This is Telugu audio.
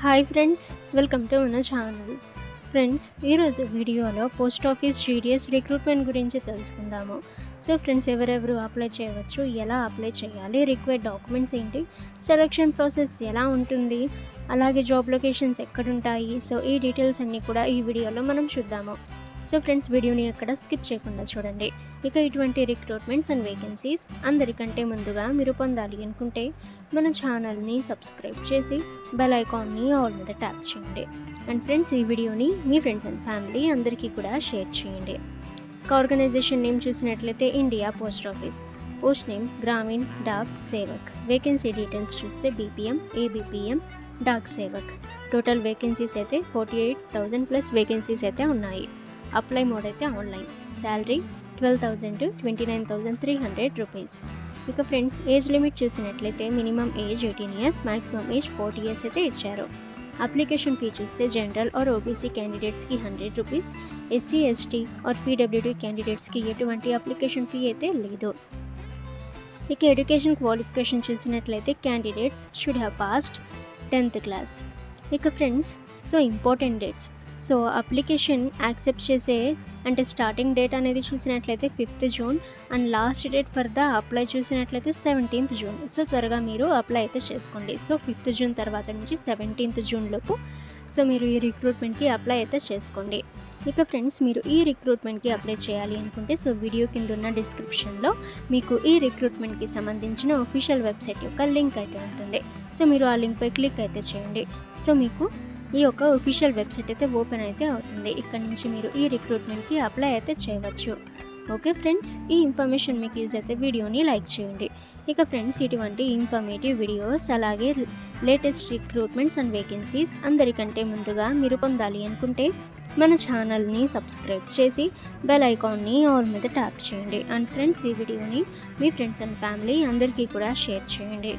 హాయ్ ఫ్రెండ్స్, వెల్కమ్ టు మన ఛానల్. ఫ్రెండ్స్, ఈరోజు వీడియోలో పోస్ట్ ఆఫీస్ జీడిఎస్ రిక్రూట్మెంట్ గురించి తెలుసుకుందాము. సో ఫ్రెండ్స్, ఎవరెవరు అప్లై చేయవచ్చు, ఎలా అప్లై చేయాలి, రిక్వైర్డ్ డాక్యుమెంట్స్ ఏంటి, సెలక్షన్ ప్రాసెస్ ఎలా ఉంటుంది, అలాగే జాబ్ లొకేషన్స్ ఎక్కడుంటాయి, సో ఈ డీటెయిల్స్ అన్నీ కూడా ఈ వీడియోలో మనం చూద్దాము. సో ఫ్రెండ్స్, వీడియోని ఎక్కడ స్కిప్ చేయకుండా చూడండి. ఇక ఇటువంటి రిక్రూట్మెంట్స్ అండ్ వేకెన్సీస్ అందరికంటే ముందుగా మీరు పొందాలి అనుకుంటే మన ఛానల్ని సబ్స్క్రైబ్ చేసి బెల్ ఐకాన్ని ఆల్ మీద ట్యాప్ చేయండి. అండ్ ఫ్రెండ్స్, ఈ వీడియోని మీ ఫ్రెండ్స్ అండ్ ఫ్యామిలీ అందరికీ కూడా షేర్ చేయండి. ఆర్గనైజేషన్ నేమ్ చూసినట్లయితే India post office, post name Gramin Dak Sevak, vacancy details చూస్తే BPM, ABPM, Dak Sevak. Total vacancies అయితే 48,000 ప్లస్ వేకెన్సీస్ అయితే ఉన్నాయి. అప్లై మోడ్ అయితే ఆన్లైన్. Salary 12,000 to 29,300 rupees. ఇక ఫ్రెండ్స్, ఏజ్ లిమిట్ చూసినట్లయితే minimum age 18 years, maximum age 40 years అయితే ఇచ్చారు. అప్లికేషన్ ఫీ చూస్తే జనరల్ ఆర్ ఓబీసీ క్యాండిడేట్స్కి 100 రూపీస్, ఎస్సీ ఎస్టీ ఆర్ పీడబ్ల్యూడీ క్యాండిడేట్స్కి ఎటువంటి అప్లికేషన్ ఫీ అయితే లేదు. ఇక ఎడ్యుకేషన్ క్వాలిఫికేషన్ చూసినట్లయితే candidates should have passed 10th class. ఇక friends, so important dates. So application accept చేసే అంటే స్టార్టింగ్ డేట్ అనేది చూసినట్లయితే 5th June and last date for the apply చూసినట్లయితే 17th జూన్. సో త్వరగా మీరు అప్లై అయితే చేసుకోండి. సో 5th జూన్ తర్వాత నుంచి 17th జూన్ లోపు సో మీరు ఈ రిక్రూట్మెంట్కి అప్లై అయితే చేసుకోండి. ఇక ఫ్రెండ్స్, మీరు ఈ రిక్రూట్మెంట్కి అప్లై చేయాలి అనుకుంటే సో వీడియో కింద ఉన్న డిస్క్రిప్షన్లో మీకు ఈ రిక్రూట్మెంట్కి సంబంధించిన అఫీషియల్ వెబ్సైట్ యొక్క లింక్ అయితే ఉంటుంది. సో మీరు ఆ లింక్పై క్లిక్ అయితే చేయండి. సో మీకు ఈ యొక్క అఫీషియల్ వెబ్సైట్ అయితే ఓపెన్ అయితే అవుతుంది. ఇక్కడ నుంచి మీరు ఈ రిక్రూట్మెంట్కి అప్లై అయితే చేయవచ్చు. ఓకే ఫ్రెండ్స్, ఈ ఇన్ఫర్మేషన్ మీకు యూజ్ అయితే వీడియోని లైక్ చేయండి. ఇక ఫ్రెండ్స్, ఇటువంటి ఇన్ఫర్మేటివ్ వీడియోస్ అలాగే లేటెస్ట్ రిక్రూట్మెంట్స్ అండ్ వేకెన్సీస్ అందరికంటే ముందుగా మీరు పొందాలి అనుకుంటే మన ఛానల్ని సబ్స్క్రైబ్ చేసి బెల్ ఐకాన్ని ఆల్ మీద ట్యాప్ చేయండి. అండ్ ఫ్రెండ్స్, ఈ వీడియోని మీ ఫ్రెండ్స్ అండ్ ఫ్యామిలీ అందరికీ కూడా షేర్ చేయండి.